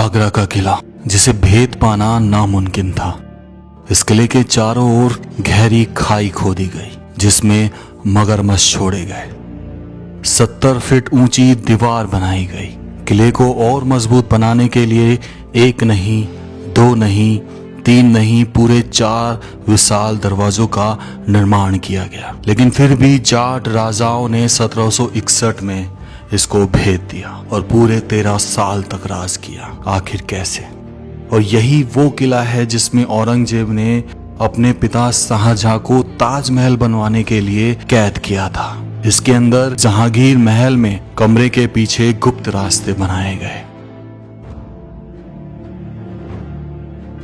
आगरा का किला जिसे भेद पाना नामुमकिन था। इस किले के चारों ओर गहरी खाई खोदी गई जिसमें मगरमच्छ छोड़े गए। 70 फीट ऊंची दीवार बनाई गई। किले को और मजबूत बनाने के लिए एक नहीं, दो नहीं, तीन नहीं, पूरे 4 विशाल दरवाजों का निर्माण किया गया। लेकिन फिर भी जाट राजाओं ने 1761 में इसको भेद दिया और पूरे 13 साल तक राज किया। आखिर कैसे? और यही वो किला है जिसमें औरंगजेब ने अपने पिता शाहजहां को ताजमहल बनवाने के लिए कैद किया था। इसके अंदर जहांगीर महल में कमरे के पीछे गुप्त रास्ते बनाए गए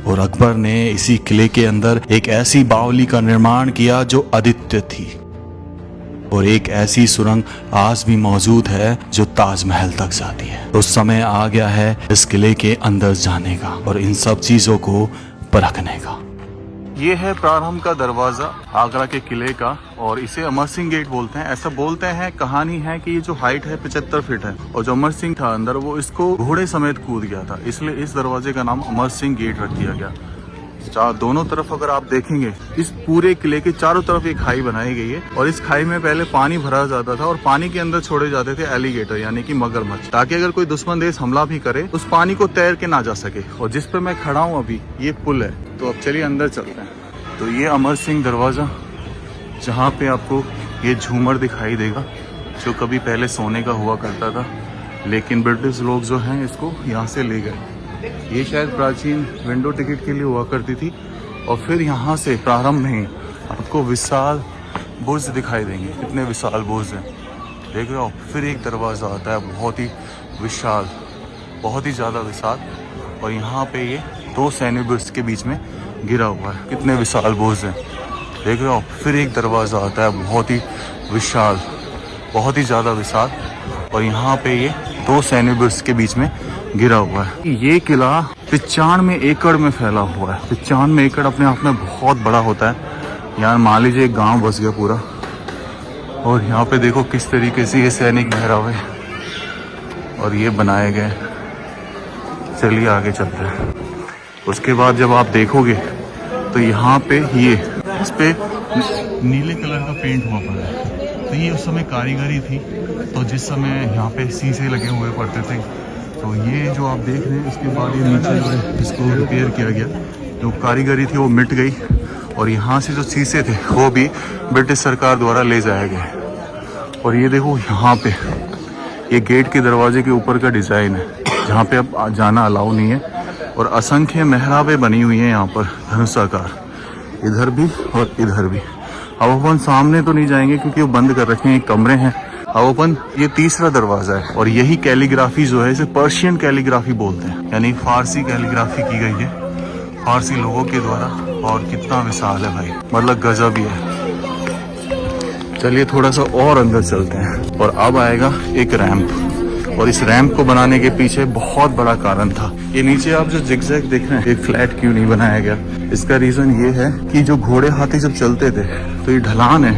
और अकबर ने इसी किले के अंदर एक ऐसी बावली का निर्माण किया जो अद्वितीय थी और एक ऐसी सुरंग आज भी मौजूद है जो ताजमहल तक जाती है। तो समय आ गया है इस किले के अंदर जाने का और इन सब चीजों को परखने का। ये है प्रारंभ का दरवाजा आगरा के किले का और इसे अमर सिंह गेट बोलते हैं। ऐसा बोलते हैं, कहानी है कि ये जो हाइट है 75 फीट है और जो अमर सिंह था अंदर वो इसको घोड़े समेत कूद गया था, इसलिए इस दरवाजे का नाम अमर सिंह गेट रख दिया गया। दोनों तरफ अगर आप देखेंगे इस पूरे किले के चारों तरफ एक खाई बनाई गई है और इस खाई में पहले पानी भरा जाता था और पानी के अंदर छोड़े जाते थे एलिगेटर यानी कि मगरमच्छ, ताकि अगर कोई दुश्मन देश हमला भी करे उस पानी को तैर के ना जा सके। और जिस पे मैं खड़ा हूँ अभी ये पुल है। तो अब चलिए अंदर चलते हैं। तो ये अमर सिंह दरवाजा जहाँ पे आपको ये झूमर दिखाई देगा जो कभी पहले सोने का हुआ करता था, लेकिन ब्रिटिश लोग जो हैं इसको यहाँ से ले गए। ये शायद प्राचीन विंडो टिकट के लिए हुआ करती थी। और फिर यहाँ से प्रारंभ में आपको विशाल बुर्ज दिखाई देंगे। कितने विशाल बुर्ज हैं देख रहे हो। फिर एक दरवाज़ा आता है बहुत ही विशाल, बहुत ही ज़्यादा विशाल, और यहाँ पे ये 2 सैन्य बुर्ज के बीच में गिरा हुआ है। कितने विशाल बुर्ज हैं देख रहे हो। फिर एक दरवाज़ा आता है बहुत ही विशाल, बहुत ही ज़्यादा विशाल, और यहाँ पे ये 2 सैन्य बुर्ज के बीच में गिरा हुआ है। ये किला 95 एकड़ में फैला हुआ है। 95 एकड़ अपने आप में बहुत बड़ा होता है। यहाँ मान लीजिए एक गांव बस गया पूरा। और यहाँ पे देखो किस तरीके से ये सैनिक ठहरावे और ये बनाए गए। चलिए आगे चलते हैं। उसके बाद जब आप देखोगे तो यहाँ पे ये इस पे नीले कलर का पेंट हुआ पड़ा है। तो ये उस समय कारीगरी थी। तो जिस समय यहाँ पे शीशे लगे हुए पड़ते थे, तो ये जो आप देख रहे हैं इसके बाद ये नीचे जो है इसको रिपेयर किया गया। जो कारीगरी थी वो मिट गई और यहाँ से जो शीशे थे वो भी ब्रिटिश सरकार द्वारा ले जाए गए। और ये देखो यहाँ पे ये गेट के दरवाजे के ऊपर का डिज़ाइन है जहाँ पे अब जाना अलाउ नहीं है। और असंख्य मेहराबें बनी हुई हैं यहाँ पर धनुषाकार, इधर भी और इधर भी। अब अपन सामने तो नहीं जाएंगे क्योंकि वो बंद कर रखे हैं, कमरे हैं। अब अपन ये तीसरा दरवाजा है और यही कैलीग्राफी जो है इसे पर्शियन कैलीग्राफी बोलते हैं, यानी फारसी कैलीग्राफी की गई है फारसी लोगों के द्वारा। और कितना विशाल है भाई, मतलब गजब ही है। चलिए थोड़ा सा और अंदर चलते हैं और अब आएगा एक रैंप। और इस रैंप को बनाने के पीछे बहुत बड़ा कारण था। ये नीचे आप जो जिगजैग देख रहे हैं, एक फ्लैट क्यों नहीं बनाया गया? इसका रीजन ये है कि जो घोड़े हाथी जब चलते थे तो ये ढलान है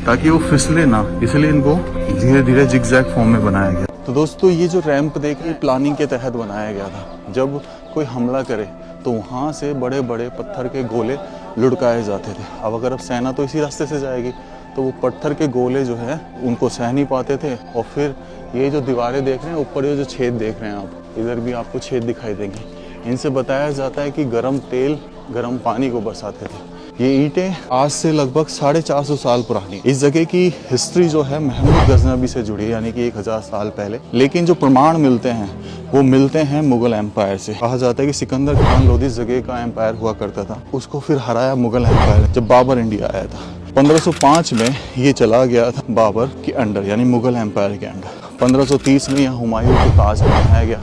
ताकि वो फिसले ना, इसलिए इनको धीरे धीरे जिगजैग फॉर्म में बनाया गया। तो दोस्तों ये जो रैंप देख रहे हैं प्लानिंग के तहत बनाया गया था। जब कोई हमला करे तो वहाँ से बड़े बड़े पत्थर के गोले लुढ़काए जाते थे। अब अगर सेना तो इसी रास्ते से जाएगी तो वो पत्थर के गोले जो है उनको सह नहीं पाते थे। और फिर ये जो दीवारें देख रहे हैं ऊपर, ये जो छेद देख रहे हैं आप, इधर भी आपको छेद दिखाई देंगे। इनसे बताया जाता है कि गर्म तेल गर्म पानी को बरसाते थे। ये ईंटें आज से लगभग 450 साल पुरानी। इस जगह की हिस्ट्री जो है महमूद गजनबी से जुड़ी है, यानी कि 1000 साल पहले। लेकिन जो प्रमाण मिलते हैं वो मिलते हैं मुगल एम्पायर से। कहा जाता है कि सिकंदर खान लोधी इस जगह का एम्पायर हुआ करता था, उसको फिर हराया मुगल एम्पायर जब बाबर इंडिया आया था। 1505 में ये चला गया था बाबर के अंडर, यानी मुगल एम्पायर के अंडर। 1530 में यहाँ हुमायूं को ताज बनाया गया।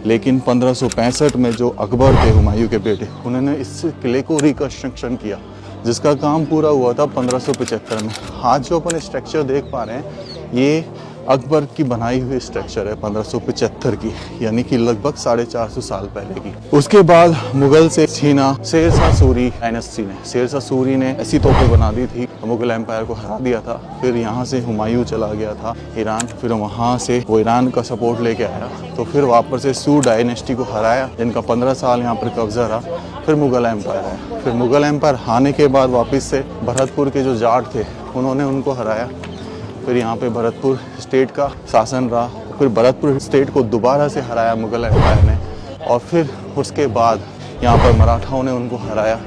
लेकिन 1565 में जो अकबर थे हुमायूं के बेटे, उन्होंने इस किले को रिकंस्ट्रक्शन किया जिसका काम पूरा हुआ था 1575 में। आज जो अपन स्ट्रक्चर देख पा रहे हैं ये अकबर की बनाई हुई स्ट्रक्चर है 1575 की, यानी कि लगभग 450 साल पहले की। उसके बाद मुगल से छीना शेर शाह सूरी डायनेस्टी ने। शेर शाह सूरी ने ऐसी तोपें बना दी थी, मुगल एम्पायर को हरा दिया था। फिर यहाँ से हुमायूं चला गया था ईरान, फिर वहाँ से वो ईरान का सपोर्ट लेके आया, तो फिर वापस से सूर डायनेस्टी को हराया, जिनका 15 साल यहाँ पर कब्जा रहा। फिर मुगल एम्पायर आया। फिर मुगल एम्पायर आने के बाद वापस से भरतपुर के जो जाट थे उन्होंने उनको हराया। फिर यहाँ पे भरतपुर स्टेट का शासन रहा। फिर भरतपुर स्टेट को दोबारा से हराया मुगल एम्पायर ने, और फिर उसके बाद यहाँ पर मराठाओं ने उनको हराया।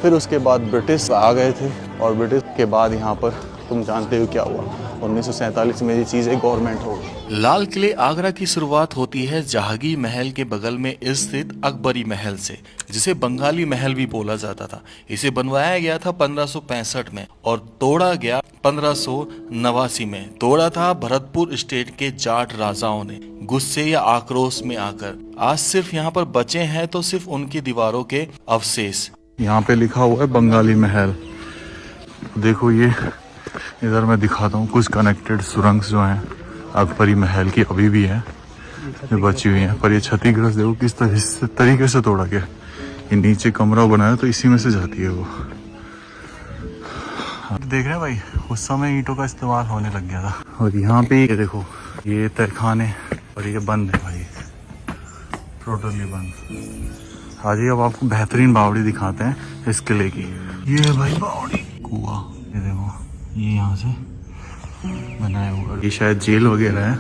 फिर उसके बाद ब्रिटिश आ गए थे, और ब्रिटिश के बाद यहाँ पर तुम जानते हो क्या हुआ, 1947 में ये चीज़ें गवर्नमेंट हो गई। लाल किले आगरा की शुरुआत होती है जहांगीर महल के बगल में स्थित अकबरी महल से, जिसे बंगाली महल भी बोला जाता था। इसे बनवाया गया था 1565 में और तोड़ा गया 1589 में। तोड़ा था भरतपुर स्टेट के जाट राजाओं ने गुस्से या आक्रोश में आकर। आज सिर्फ यहाँ पर बचे हैं तो सिर्फ उनकी दीवारों के अवशेष। यहाँ पे लिखा हुआ है बंगाली महल। देखो ये इधर मैं दिखाता हूँ कुछ कनेक्टेड सुरंग जो हैं अकबरी महल की अभी भी हैं, जो बची हुई हैं। पर ये क्षतिग्रस्त देखो किस तरीके से तोड़ा गया। ये नीचे कमरा बनाया तो इसी में से जाती है वो। देख रहे हैं भाई, उस समय ईंटों का इस्तेमाल होने लग गया था। और यहाँ पे ये देखो, ये तहखाने, और ये बंद है भाई, टोटली बंद। आज अब आपको बेहतरीन बावड़ी दिखाते हैं इस किले की। ये है भाई बावड़ी, कुआं, ये देखो, ये यहाँ से बनाया हुआ। ये शायद जेल वगैरह है,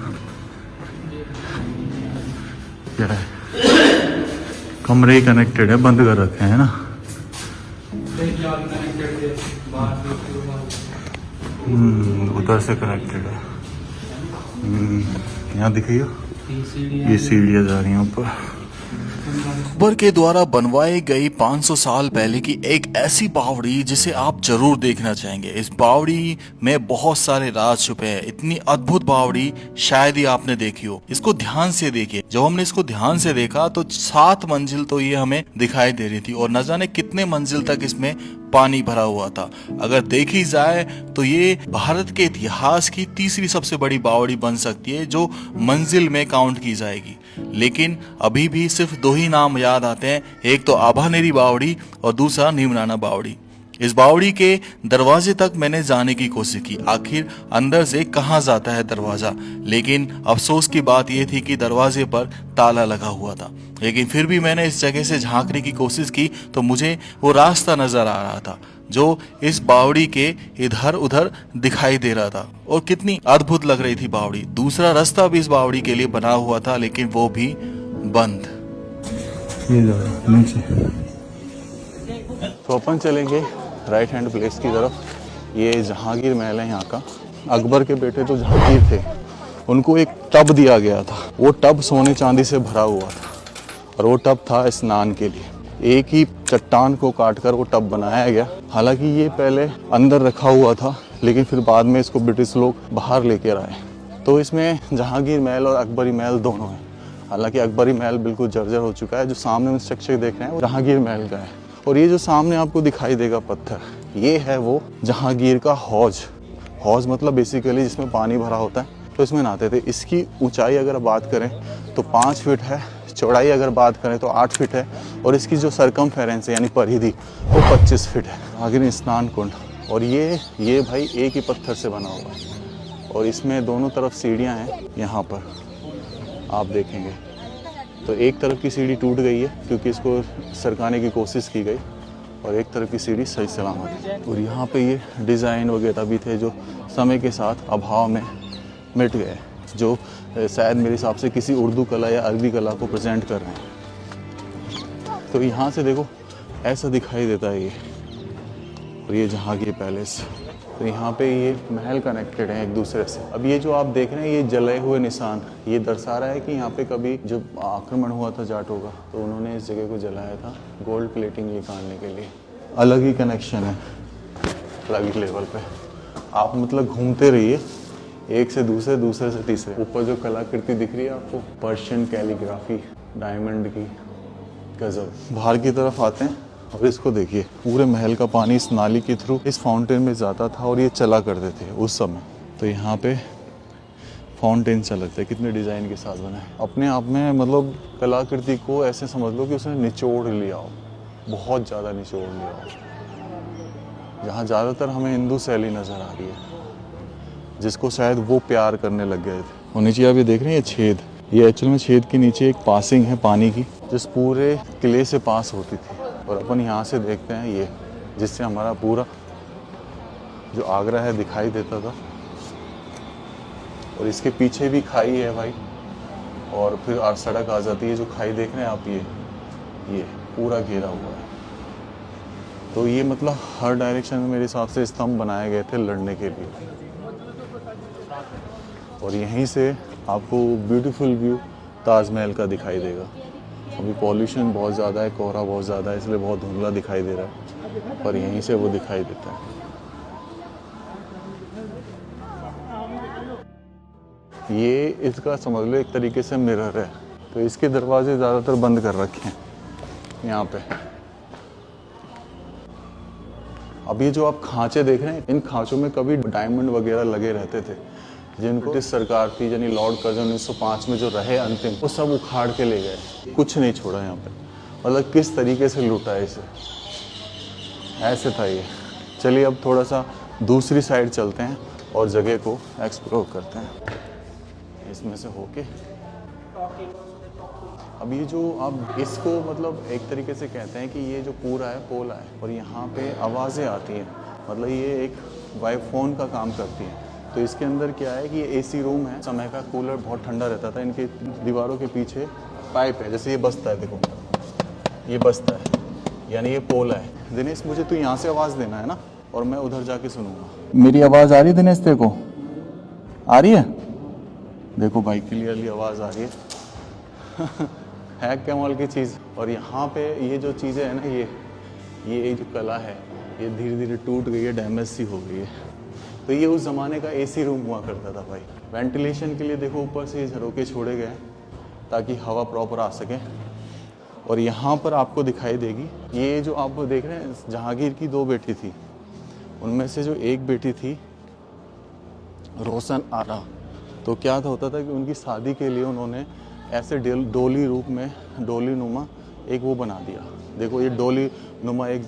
क्या है, कमरे कनेक्टेड है, बंद कर रखे हैं ना। उधर से कनेक्टेड है। यहाँ दिखाइए, ये सीढ़ियाँ जा रही हैं ऊपर। अकबर के द्वारा बनवाई गई 500 साल पहले की एक ऐसी बावड़ी जिसे आप जरूर देखना चाहेंगे। इस बावड़ी में बहुत सारे राज छुपे हैं। इतनी अद्भुत बावड़ी शायद ही आपने देखी हो। इसको ध्यान से देखिए। जब हमने इसको ध्यान से देखा तो 7 मंजिल तो ये हमें दिखाई दे रही थी, और न जाने कितने मंजिल तक इसमें पानी भरा हुआ था। अगर देखी जाए तो ये भारत के इतिहास की तीसरी सबसे बड़ी बावड़ी बन सकती है जो मंजिल में काउंट की जाएगी। लेकिन अभी भी सिर्फ 2 ही नाम याद आते हैं, एक तो आभानेरी बावड़ी और दूसरा नीमराना बावड़ी। इस बावड़ी के दरवाजे तक मैंने जाने की कोशिश की, आखिर अंदर से कहाँ जाता है दरवाजा, लेकिन अफसोस की बात यह थी कि दरवाजे पर ताला लगा हुआ था। लेकिन फिर भी मैंने इस जगह से झांकने की कोशिश की तो मुझे वो रास्ता नजर आ रहा था जो इस बावड़ी के इधर उधर दिखाई दे रहा था, और कितनी अद्भुत लग रही थी बावड़ी। दूसरा रास्ता भी इस बावड़ी के लिए बना हुआ था, लेकिन वो भी बंद। तो अपन चलेंगे राइट हैंड प्लेस की तरफ। ये जहांगीर महल है यहाँ का। अकबर के बेटे तो जहांगीर थे, उनको एक टब दिया गया था। वो टब सोने चांदी से भरा हुआ था, और वो टब था स्नान के लिए। एक ही चट्टान को काटकर वो टब बनाया गया। हालांकि ये पहले अंदर रखा हुआ था, लेकिन फिर बाद में इसको ब्रिटिश लोग बाहर लेकर आए। तो इसमें जहांगीर महल और अकबरी महल दोनों हैं। हालांकि अकबरी महल बिल्कुल जर्जर हो चुका है। जो सामने में स्ट्रक्चर देख रहे हैं वो जहांगीर महल का है। और ये जो सामने आपको दिखाई देगा पत्थर, ये है वो जहांगीर का हौज। हौज मतलब बेसिकली जिसमें पानी भरा होता है, तो इसमें नहाते थे। इसकी ऊंचाई अगर बात करें तो 5 फीट है, चौड़ाई अगर बात करें तो 8 फीट है, और इसकी जो सरकमफेरेंस है यानी परिधि वो 25 फीट है। आगे स्नान कुंड, और ये भाई एक ही पत्थर से बना हुआ है, और इसमें दोनों तरफ सीढ़ियाँ हैं। यहाँ पर आप देखेंगे तो एक तरफ की सीढ़ी टूट गई है क्योंकि इसको सरकाने की कोशिश की गई, और एक तरफ की सीढ़ी सही सलामत है। और यहाँ पे ये डिज़ाइन वगैरह भी थे जो समय के साथ अभाव में मिट गए, जो शायद मेरे हिसाब से किसी उर्दू कला या अरबी कला को प्रेजेंट कर रहे हैं। तो यहाँ से देखो ऐसा दिखाई देता है ये, और ये जहांगीर पैलेस। तो यहाँ पे ये महल कनेक्टेड हैं एक दूसरे से। अब ये जो आप देख रहे हैं ये जले हुए निशान, ये दर्शा रहा है कि यहाँ पे कभी जब आक्रमण हुआ था जाटों का तो उन्होंने इस जगह को जलाया था गोल्ड प्लेटिंग निकालने के लिए। अलग ही कनेक्शन है, अलग ही लेवल पे। आप मतलब घूमते रहिए एक से दूसरे, दूसरे से तीसरे। ऊपर जो कलाकृति दिख रही है आपको, पर्शियन कैलीग्राफी, डायमंड की, गजब। बाहर की तरफ आते हैं और इसको देखिए, पूरे महल का पानी इस नाली के थ्रू इस फाउंटेन में जाता था, और ये चला करते थे उस समय। तो यहाँ पे फाउंटेन सा लगता है, कितने डिज़ाइन के साथ बना है। अपने आप में मतलब कलाकृति को ऐसे समझ लो कि उसने निचोड़ लिया हो, बहुत ज़्यादा निचोड़ लिया हो। जहाँ ज़्यादातर हमें हिंदू शैली नज़र आ रही है, जिसको शायद वो प्यार करने लग गए थे। और नीचे आप ये देख रहे हैं, ये छेद, ये एक्चुअल में छेद के नीचे एक पासिंग है पानी की, जिस पूरे किले से पास होती थी। और अपन यहाँ से देखते हैं ये, जिससे हमारा पूरा जो आगरा है दिखाई देता था। और इसके पीछे भी खाई है भाई, और फिर सड़क आ जाती है। जो खाई देख रहे हैं आप, ये पूरा घेरा हुआ है। तो ये मतलब हर डायरेक्शन में मेरे हिसाब से स्तंभ बनाए गए थे लड़ने के लिए। और यहीं से आपको ब्यूटीफुल व्यू ताजमहल का दिखाई देगा। अभी पॉल्यूशन बहुत ज़्यादा है, कोहरा बहुत ज़्यादा है, इसलिए बहुत धुंधला दिखाई दे रहा है, पर यहीं से वो दिखाई देता है। ये इसका समझ लो एक तरीके से मिरर है। तो इसके दरवाजे ज़्यादातर बंद कर रखे हैं यहाँ पे। अब ये जो आप खांचे देख रहे हैं, इन खांचों में कभी डायमंड वगैरह लगे रहते थे, जिनको ब्रिटिश सरकार थी यानी लॉर्ड कर्जन 1905 में जो रहे अंतिम, वो सब उखाड़ के ले गए, कुछ नहीं छोड़ा यहाँ पे। मतलब किस तरीके से लूटा है इसे, ऐसे था ये। चलिए अब थोड़ा सा दूसरी साइड चलते हैं और जगह को एक्सप्लोर करते हैं इसमें से होके। अब ये जो आप इसको मतलब एक तरीके से कहते हैं कि ये जो पूरा है पोला है, और यहाँ पे आवाज़ें आती हैं, मतलब ये एक वाइफोन का काम करती है। तो इसके अंदर क्या है कि ये एसी रूम है, समय का कूलर बहुत ठंडा रहता था। इनके दीवारों के पीछे पाइप है, जैसे ये बजता है, देखो ये बजता है, यानी ये पोला है। दिनेश मुझे तो यहाँ से आवाज़ देना है ना, और मैं उधर जाके सुनूंगा। मेरी आवाज़ आ रही है दिनेश, तेरे को आ रही है? देखो भाई क्लियरली आवाज़ आ रही है। है कमाल की चीज़। और यहाँ पे ये जो चीज़ें हैं ना, ये जो कला है, ये धीरे धीरे टूट गई है, डैमेज सी हो गई है। तो ये उस ज़माने का एसी रूम हुआ करता था भाई। वेंटिलेशन के लिए देखो ऊपर से झरोके छोड़े गए ताकि हवा प्रॉपर आ सके। और यहाँ पर आपको दिखाई देगी, ये जो आप देख रहे हैं, जहांगीर की 2 बेटी थी, उनमें से जो एक बेटी थी रोशन आरा, तो क्या होता था कि उनकी शादी के लिए उन्होंने ऐसे डोली रूप में, डोली नुमा एक वो बना दिया। देखो ये डोली नुमा एक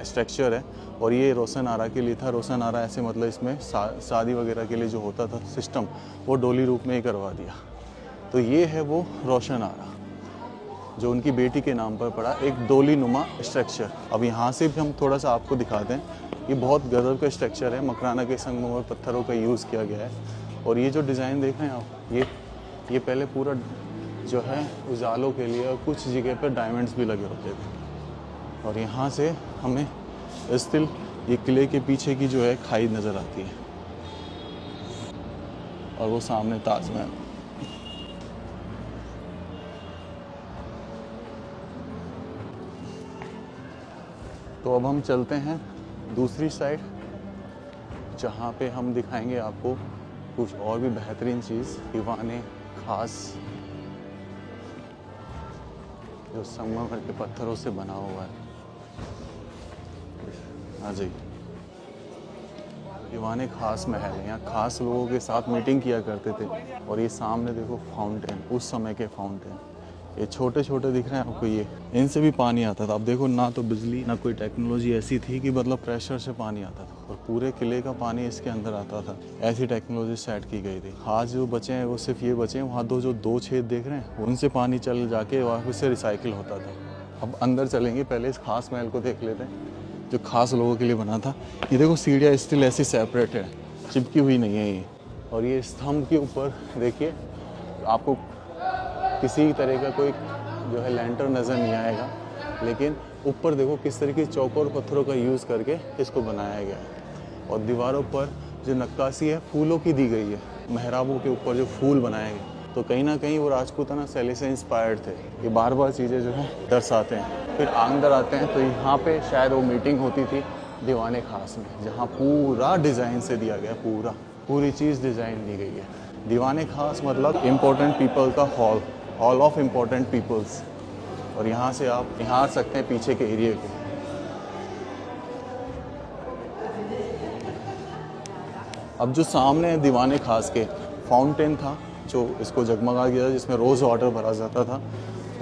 स्ट्रक्चर है, और ये रोशन आरा के लिए था। रोशन आरा ऐसे मतलब इसमें शादी वगैरह के लिए जो होता था सिस्टम, वो डोली रूप में ही करवा दिया। तो ये है वो रोशन आरा जो उनकी बेटी के नाम पर पड़ा, एक डोली नुमा स्ट्रक्चर। अब यहाँ से भी हम थोड़ा सा आपको दिखाते हैं। ये बहुत गजब का स्ट्रक्चर है, मकराना के संगमरमर पत्थरों का यूज़ किया गया है। और ये जो डिज़ाइन देख रहे हैं आप, ये पहले पूरा जो है उजालों के लिए, और कुछ जगह पर डायमंड्स भी लगे होते थे। और यहाँ से हमें स्टिल ये किले के पीछे की जो है खाई नज़र आती है, और वो सामने ताजमहल। तो अब हम चलते हैं दूसरी साइड, जहाँ पे हम दिखाएंगे आपको कुछ और भी बेहतरीन चीज़, दीवाने खास जो संगमरमर के पत्थरों से बना हुआ है। हाँ जी, दीवाने खास महल है। यहाँ खास लोगों के साथ मीटिंग किया करते थे। और ये सामने देखो फाउंटेन, उस समय के फाउंटेन, ये छोटे छोटे दिख रहे हैं आपको, ये इनसे भी पानी आता था। अब देखो ना तो बिजली ना कोई टेक्नोलॉजी ऐसी थी कि मतलब प्रेशर से पानी आता था, और पूरे किले का पानी इसके अंदर आता था। ऐसी टेक्नोलॉजी सेट की गई थी। आज जो बचे हैं वो सिर्फ ये बचे हैं, वहाँ दो छेद देख रहे हैं, उनसे पानी चल जाके वापस से रिसाइकिल होता था। अब अंदर चलेंगे, पहले इस खास महल को देख लेते हैं जो खास लोगों के लिए बना था। ये देखो सीढ़ियाँ स्टिल ऐसी सेपरेट है, चिपकी हुई नहीं है ये। और ये स्तंभ के ऊपर देखिए, आपको किसी तरह का कोई जो है लैंटर नज़र नहीं आएगा, लेकिन ऊपर देखो किस तरीके चौकोर पत्थरों का यूज़ करके इसको बनाया गया है। और दीवारों पर जो नक्काशी है फूलों की दी गई है, मेहराबों के ऊपर जो फूल बनाए गए, तो कहीं ना कहीं वो राजपूताना शैली से इंस्पायर्ड थे। ये बार बार चीज़ें जो है दर्शाते हैं। फिर अंदर आते हैं तो यहाँ पे शायद वो मीटिंग होती थी दीवाने खास में, जहाँ पूरा डिज़ाइन से दिया गया, पूरी चीज़ डिज़ाइन दी गई है। दीवाने खास मतलब इम्पोर्टेंट पीपल का हॉल ऑफ इम्पोर्टेंट पीपल्स। और यहाँ से आप निहार सकते हैं पीछे के एरिया को। अब जो सामने है दीवाने खास के, फाउंटेन था जो इसको जगमगा गया था, जिसमें रोज़ वाटर भरा जाता था।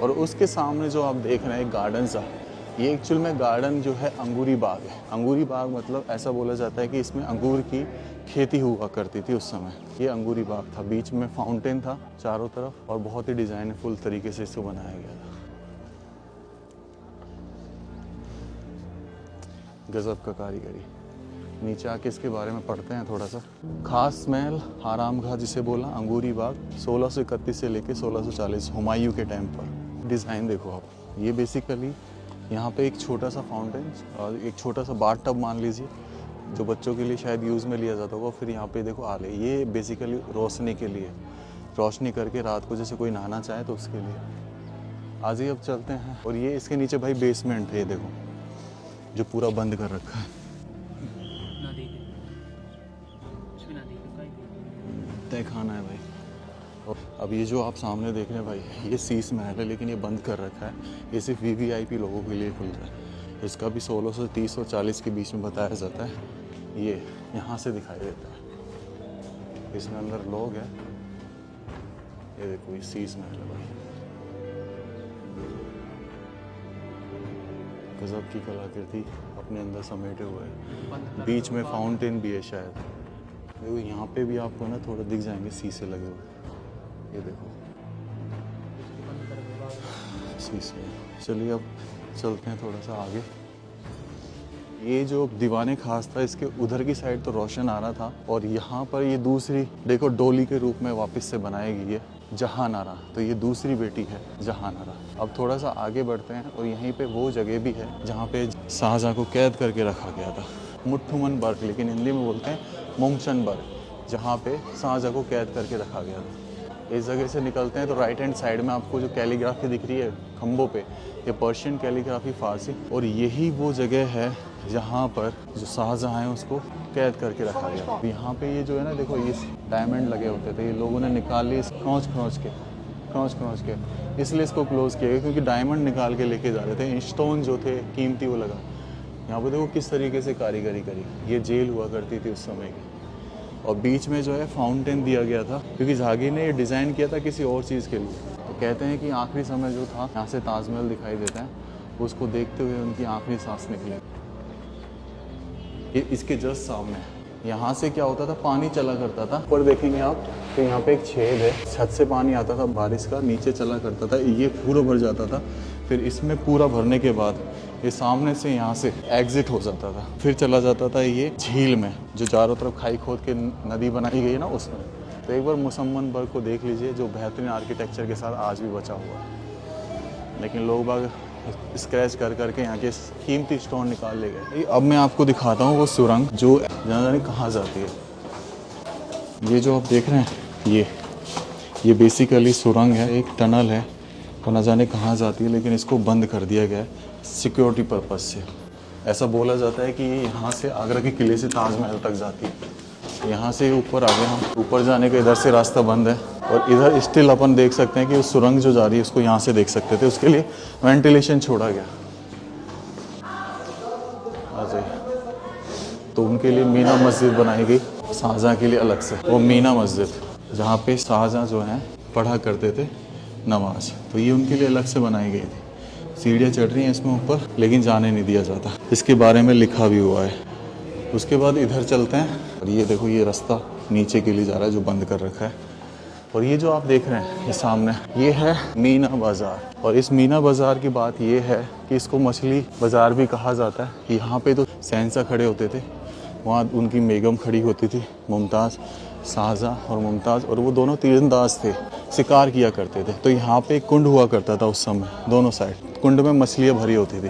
और उसके सामने जो आप देख रहे हैं एक गार्डन सा, ये एक्चुअल में गार्डन जो है अंगूरी बाग है। अंगूरी बाग मतलब ऐसा बोला जाता है कि इसमें अंगूर की खेती हुआ करती थी उस समय। ये अंगूरी बाग था, बीच में फाउंटेन था चारों तरफ, और बहुत ही डिज़ाइनफुल तरीके से इसको बनाया गया था। गजब का कारीगरी। नीचे आके इसके बारे में पढ़ते हैं थोड़ा सा। खास महल आराम गाह जिसे बोला अंगूरी बाग, 1631 से लेके 1640 हुमायूं के टाइम पर। डिज़ाइन देखो आप, ये बेसिकली यहाँ पे एक छोटा सा फाउंटेन और एक छोटा सा बाथ टब मान लीजिए, जो बच्चों के लिए शायद यूज़ में लिया जाता होगा। फिर यहाँ पे देखो आले, ये बेसिकली रोशनी के लिए, रोशनी करके रात को जैसे कोई नहाना चाहे तो उसके लिए। आज ही अब चलते हैं। और ये इसके नीचे भाई बेसमेंट है, ये देखो जो पूरा बंद कर रखा है। तय खाना है भाई। और अब ये जो आप सामने देख रहे हैं भाई, ये शीश महल है, लेकिन ये बंद कर रखा है। ये सिर्फ वीवीआईपी लोगों के लिए खुल रहा है। इसका भी 1630 और 40 के बीच में बताया जाता है। ये यहाँ से दिखाई देता है, इसमें अंदर लोग हैं। ये देखो, ये शीश महल है भाई। गजब की कलाकृति अपने अंदर समेटे हुए है। बीच में फाउंटेन भी है शायद। देखो यहाँ पे भी आपको ना थोड़ा दिख जाएंगे शीशे लगे हुए। ये देखो शीशे। चलिए अब चलते हैं थोड़ा सा आगे। ये जो दीवाने खास था, इसके उधर की साइड तो रोशन आ रहा था, और यहाँ पर ये दूसरी देखो डोली के रूप में वापस से बनाई गई है जहानारा। तो ये दूसरी बेटी है जहानारा। अब थोड़ा सा आगे बढ़ते हैं, और यहीं पे वो जगह भी है जहाँ पे शाहजहाँ को कैद करके रखा गया था, मुट्ठुमन बर्ग, लेकिन हिंदी में बोलते हैं मोमचन बर्ग, जहाँ पे शाहजहाँ को कैद करके रखा गया था। इस जगह से निकलते हैं तो राइट हैंड साइड में आपको जो कैलीग्राफी दिख रही है खम्भों पे, ये पर्शियन कैलीग्राफी फारसी। और यही वो जगह है जहाँ पर जो शाहजहाँ है उसको कैद करके रखा गया। यहाँ पे ये जो है ना देखो, ये डायमंड लगे होते थे, ये लोगों ने निकाल लिए खरोंच खरोंच के, इसलिए इसको क्लोज किया गया, क्योंकि डायमंड निकाल के लेके जा रहे थे। स्टोन जो थे कीमती वो लगा। यहाँ पे देखो किस तरीके से कारीगरी करी। ये जेल हुआ करती थी उस समय की। और बीच में जो है फाउंटेन दिया गया था, क्योंकि जहांगीर ने ये डिज़ाइन किया था किसी और चीज़ के लिए। तो कहते हैं कि आखिरी समय जो था, यहाँ से ताजमहल दिखाई देता है, उसको देखते हुए उनकी आखिरी सांस निकली। ये इसके जस्ट सामने है। यहाँ से क्या होता था, पानी चला करता था। ऊपर देखेंगे आप तो यहाँ पे एक छेद है, छत से पानी आता था बारिश का, नीचे चला करता था, ये पूरा भर जाता था। फिर इसमें पूरा भरने के बाद ये सामने से यहाँ से एग्जिट हो जाता था, फिर चला जाता था ये झील में, जो चारों तरफ खाई खोद के नदी बनाई गई है ना, उसमें। तो एक बार मुसम्मन बर्ग को देख लीजिए, जो बेहतरीन आर्किटेक्चर के साथ आज भी बचा हुआ है। लेकिन लोग बाग स्क्रैच कर करके यहाँ के कीमती स्टोन निकाल ले गए। अब मैं आपको दिखाता हूँ वो सुरंग जो जाने कहाँ जाती है। ये जो आप देख रहे हैं, ये बेसिकली सुरंग है, एक टनल है, तो न जाने कहाँ जाती है, लेकिन इसको बंद कर दिया गया है सिक्योरिटी पर्पस से। ऐसा बोला जाता है कि ये यहाँ से आगरा के किले से ताजमहल तक जाती है। यहाँ से ऊपर आगे हम ऊपर जाने का इधर से रास्ता बंद है, और इधर स्टिल अपन देख सकते हैं कि उस सुरंग जो जा रही है उसको यहाँ से देख सकते थे। उसके लिए वेंटिलेशन छोड़ा गया। आ जाइए। तो उनके लिए मीना मस्जिद बनाई गई, शाहजहाँ के लिए अलग से वो मीना मस्जिद, जहाँ पे शाहजहाँ जो हैं पढ़ा करते थे नमाज। तो ये उनके लिए अलग से बनाई गई थी। सीढ़ियाँ चढ़ रही हैं इसमें ऊपर, लेकिन जाने नहीं दिया जाता। इसके बारे में लिखा भी हुआ है। उसके बाद इधर चलते हैं, और ये देखो ये रास्ता नीचे के लिए जा रहा है जो बंद कर रखा है। और ये जो आप देख रहे हैं ये सामने, ये है मीना बाज़ार। और इस मीना बाज़ार की बात ये है कि इसको मछली बाज़ार भी कहा जाता है। यहाँ पे तो शहंशाह खड़े होते थे, वहाँ उनकी बेगम खड़ी होती थी, मुमताज़, शाहजहाँ और मुमताज़, और वो दोनों तीरंदाज थे, शिकार किया करते थे। तो यहाँ पे एक कुंड हुआ करता था उस समय, दोनों साइड कुंड में मछलियाँ भरी होती थी,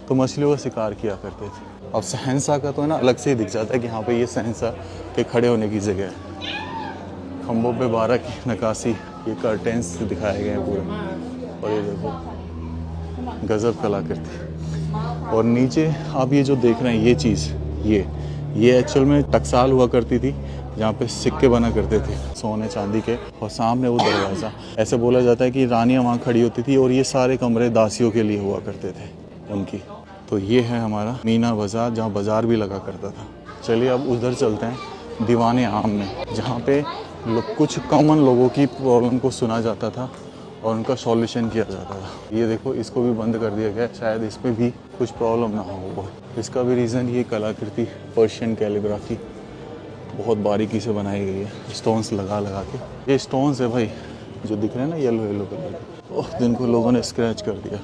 तो मछलियों का शिकार किया करते थे। अब शहंशाह का तो है ना अलग से ही दिख जाता है कि यहाँ पे ये शहंशाह के खड़े होने की जगह है। खम्भों पे 12 की नक्काशी, ये कर्टेंस दिखाए गए हैं पूरे। और ये देखो गजब कलाकृति। और नीचे आप ये जो देख रहे हैं ये चीज़, ये एक्चुअल में टकसाल हुआ करती थी, जहाँ पे सिक्के बना करते थे सोने चांदी के। और सामने वो दरवाज़ा, ऐसे बोला जाता है कि रानियाँ वहाँ खड़ी होती थी, और ये सारे कमरे दासियों के लिए हुआ करते थे उनकी। तो ये है हमारा मीना बाज़ार, जहाँ बाज़ार भी लगा करता था। चलिए अब उधर चलते हैं दीवाने आम में, जहाँ पे कुछ कॉमन लोगों की प्रॉब्लम को सुना जाता था और उनका सॉल्यूशन किया जाता था। ये देखो, इसको भी बंद कर दिया गया, शायद इसमें भी कुछ प्रॉब्लम ना हो वो। इसका भी रीज़न ये कलाकृति पर्शियन कैलीग्राफी बहुत बारीकी से बनाई गई है, स्टोन्स लगा लगा के। ये स्टोन्स है भाई जो दिख रहे हैं ना, येलो येलो कलर के, ओह जिनको लोगों ने स्क्रैच कर दिया।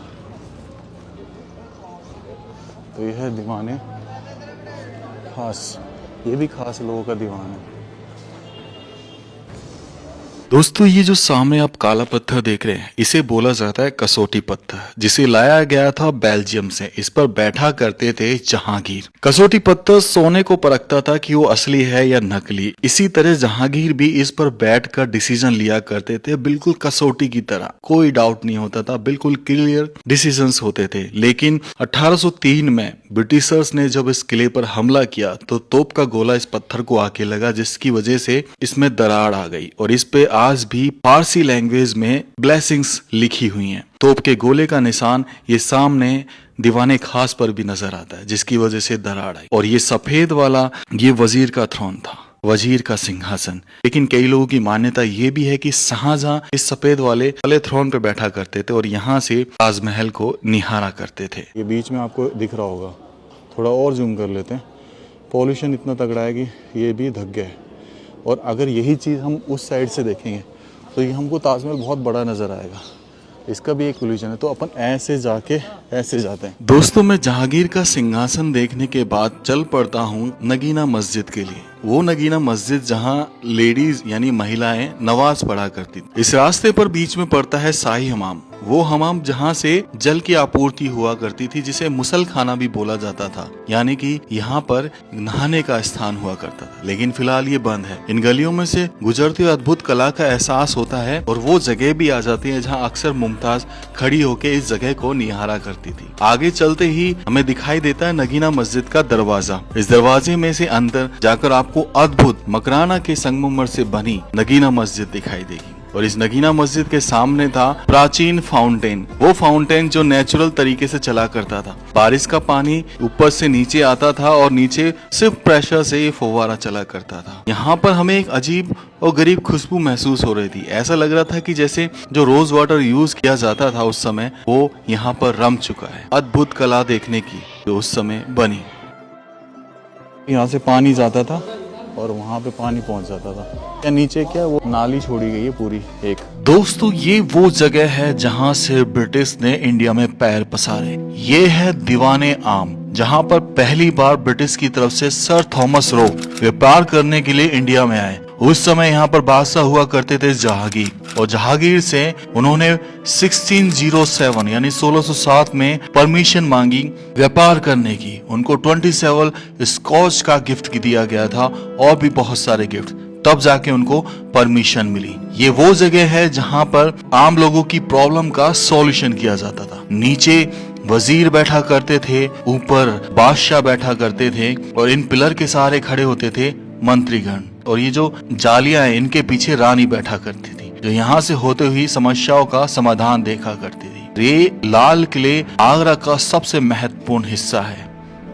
तो ये है दीवाने खास, ये भी खास लोगों का दीवान है। दोस्तों, ये जो सामने आप काला पत्थर देख रहे हैं, इसे बोला जाता है कसौटी पत्थर, जिसे लाया गया था बेल्जियम से। इस पर बैठा करते थे जहांगीर। कसौटी पत्थर सोने को परखता था कि वो असली है या नकली। इसी तरह जहांगीर भी इस पर बैठकर डिसीजन लिया करते थे, बिल्कुल कसौटी की तरह। कोई डाउट नहीं होता था, बिल्कुल क्लियर डिसीजंस होते थे। लेकिन 1803 में ब्रिटिशर्स ने जब इस किले पर हमला किया तो तोप का गोला इस पत्थर को आके लगा, जिसकी वजह से इसमें दरार आ गई और इस पे आज भी फारसी लैंग्वेज में ब्लेसिंग्स लिखी हुई हैं। तोप के गोले का निशान ये सामने दीवाने खास पर भी नजर आता है, जिसकी वजह से दरार आई। और ये सफेद वाला ये वजीर का थ्रोन था, वजीर का सिंहासन। लेकिन कई लोगों की मान्यता ये भी है कि शाहजहां इस सफेद वाले थ्रोन पर बैठा करते थे और यहाँ से ताजमहल को निहारा करते थे। ये बीच में आपको दिख रहा होगा, थोड़ा और जूम कर लेते हैं। पॉल्यूशन इतना तगड़ा है कि ये भी ढक गया है। और अगर यही चीज़ हम उस साइड से देखेंगे तो ये हमको ताजमहल बहुत बड़ा नज़र आएगा। इसका भी एक इल्यूजन है। तो अपन ऐसे जाके ऐसे जाते हैं। दोस्तों, मैं जहांगीर का सिंहासन देखने के बाद चल पड़ता हूँ नगीना मस्जिद के लिए। वो नगीना मस्जिद जहाँ लेडीज यानी महिलाएं नमाज पढ़ा करती थी। इस रास्ते पर बीच में पड़ता है शाही हमाम, वो हमाम जहाँ से जल की आपूर्ति हुआ करती थी, जिसे मुसल खाना भी बोला जाता था, यानी कि यहाँ पर नहाने का स्थान हुआ करता था। लेकिन फिलहाल ये बंद है। इन गलियों में से गुजरते हुए अद्भुत कला का एहसास होता है और वो जगह भी आ जाती है जहाँ अक्सर मुमताज खड़ी होकर इस जगह को निहारा करती थी। आगे चलते ही हमें दिखाई देता है नगीना मस्जिद का दरवाजा। इस दरवाजे में से अंदर जाकर आपको अद्भुत मकराना के संगमरमर से बनी नगीना मस्जिद दिखाई देगी। और इस नगीना मस्जिद के सामने था प्राचीन फाउंटेन, वो फाउंटेन जो नेचुरल तरीके से चला करता था। बारिश का पानी ऊपर से नीचे आता था और नीचे सिर्फ प्रेशर से ये फव्वारा चला करता था। यहाँ पर हमें एक अजीब और गरीब खुशबू महसूस हो रही थी। ऐसा लग रहा था कि जैसे जो रोज वाटर यूज किया जाता था उस समय, वो यहाँ पर रम चुका है। अद्भुत कला देखने की जो उस समय बनी। यहाँ से पानी जाता था और वहाँ पे पानी पहुँच जाता था। या नीचे क्या वो नाली छोड़ी गई है पूरी एक। दोस्तों, ये वो जगह है जहाँ से ब्रिटिश ने इंडिया में पैर पसारे। ये है दीवाने आम, जहाँ पर पहली बार ब्रिटिश की तरफ से सर थॉमस रो व्यापार करने के लिए इंडिया में आए। उस समय यहाँ पर बादशाह हुआ करते थे जहांगीर, और जहांगीर से उन्होंने 1607 यानी 1607 में परमिशन मांगी व्यापार करने की। उनको 27 स्कॉच का गिफ्ट दिया गया था और भी बहुत सारे गिफ्ट, तब जाके उनको परमिशन मिली। ये वो जगह है जहां पर आम लोगों की प्रॉब्लम का सॉल्यूशन किया जाता था। नीचे वजीर बैठा करते थे, ऊपर बादशाह बैठा करते थे और इन पिलर के सहारे खड़े होते थे मंत्रीगण। और ये जो जालियां हैं, इनके पीछे रानी बैठा करती थी, जो यहाँ से होते हुई समस्याओं का समाधान देखा करती थी। ये लाल किले आगरा का सबसे महत्वपूर्ण हिस्सा है,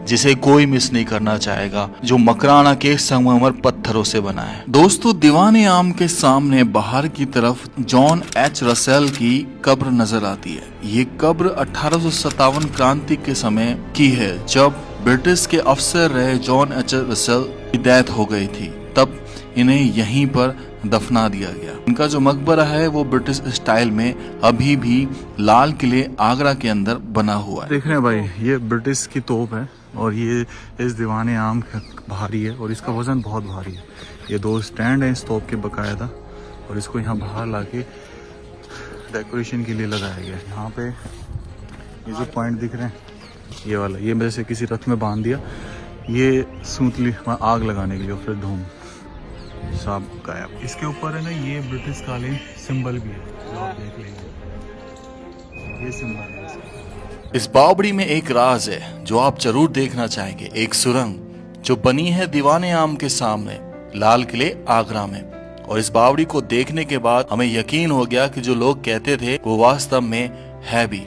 जिसे कोई मिस नहीं करना चाहेगा, जो मकराना के संगमरमर पत्थरों से बना है। दोस्तों, दीवाने आम के सामने बाहर की तरफ जॉन एच रसेल की कब्र नजर आती है। ये कब्र 1857 क्रांति के समय की है, जब ब्रिटिश के अफसर रहे जॉन एच रसेल की डेथ हो गई थी। तब इन्हें यहीं पर दफना दिया गया। इनका जो मकबरा है वो ब्रिटिश स्टाइल में अभी भी लाल किले आगरा के अंदर बना हुआ है। देख रहे हैं भाई, ये ब्रिटिश की तोप है और ये इस दीवाने आम भारी है और इसका वजन बहुत भारी है। ये 2 स्टैंड है इस तोप के बकायदा, और इसको यहाँ बाहर लाके डेकोरेशन के लिए लगाया गया। यहाँ पे ये जो पॉइंट दिख रहे हैं, ये वाला, ये मेरे से किसी रथ में बांध दिया, ये सूतली आग लगाने के लिए, फिर धूम साफ गायब। इसके ऊपर है ना, ये ब्रिटिश कालीन सिंबल भी है, जो आप देख लेंगे, ये सिंबल है इसका। इस बावड़ी में एक राज है जो आप जरूर देखना चाहेंगे। एक सुरंग जो बनी है दीवाने आम के सामने लाल किले आगरा में। और इस बावड़ी को देखने के बाद हमें यकीन हो गया कि जो लोग कहते थे वो वास्तव में है भी।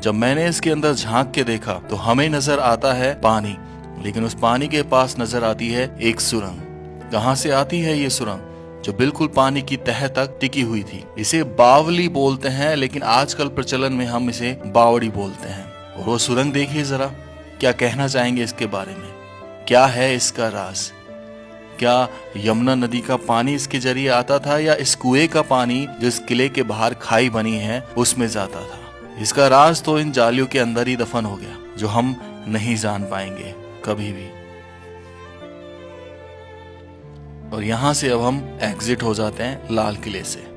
जब मैंने इसके अंदर झांक के देखा तो हमें नजर आता है पानी, लेकिन उस पानी के पास नजर आती है एक सुरंग। कहाँ से आती है ये सुरंग? जो बिल्कुल पानी की तह तक टिकी हुई थी। इसे बावली बोलते हैं, लेकिन आजकल प्रचलन में हम इसे बावड़ी बोलते हैं। और वो सुरंग देखिए जरा, क्या कहना चाहेंगे इसके बारे में? क्या है इसका राज? क्या यमुना नदी का पानी इसके जरिए आता था, या इस कुएं का पानी जो इस किले के बाहर खाई बनी है उसमें जाता था? इसका राज तो इन जालियों के अंदर ही दफन हो गया, जो हम नहीं जान पाएंगे कभी भी। और यहां से अब हम एग्जिट हो जाते हैं लाल किले से।